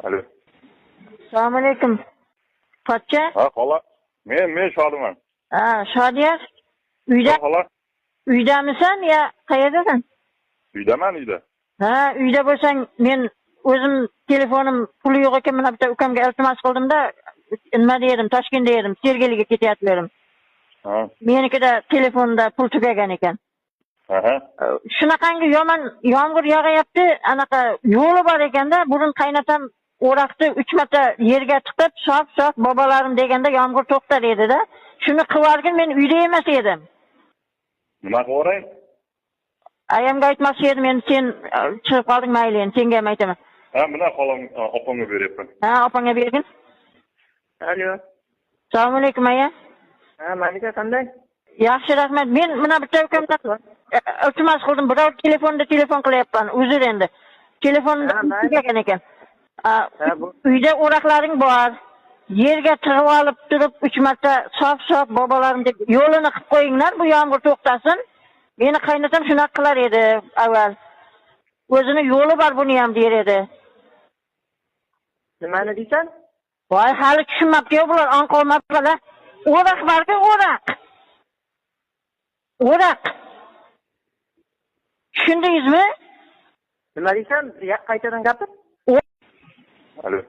Alo. Assalomu alaykum. Pochcha? Ha, xola. Men Shodiman. Ha, Shodiya. Uyda? Xola. Uydamisan yo qayerdasan? Uydaman, uyda. Ha, uyda bo'lsang, men o'zim telefonim puli yo'q ekan, mana bitta ukamga iltimos qildim-da, nima dedim, Toshkentda edim, Sergeliga ketyaptilar. Ha. Menikida telefonda pul tugagan ekan. Aha. Shunaqangi yomon yomg'ir yog'ayapti, anaqa yo'li bor ekanda, burun qaynatam o'raqni 3 marta yerga tiqib, sof bobolarim deganda yomg'ir to'xtar edi-da. Shuni qilargin, men uyda emas edim. Nima qilaveray? Ayamga aytmoqchi edim, men sen chiqib qolding mayli, endi senga ham aytaman. Ha, mana xolam opamga beryapman. Ha, opangga bergin. Alo. Assalomu alaykum aya. Ha, Malika qanday? Yaxshi, rahmat. Men mana bitta ukamdan iltimos qildim, biror telefonda telefon qilyapman. Uzr endi. Telefonda tugagan ekan. Uyda o'raqlaring bor. Yerga tig'ib olib turib 3 marta sof bobolarim deb yo'lini qilib qo'yinglar, bu yomg'ir to'xtasin. Meni qaynatam shunaqa qilar edi avval. O'zini yo'li bor buni ham der edi. Nimani deysan? Voy, hali tushunmabdi-yu bular, anqolmabdilar. O'raq borku, o'raq. O'raq. Tushundingizmi? Nima deysan? Qaytadan gapir. Alo.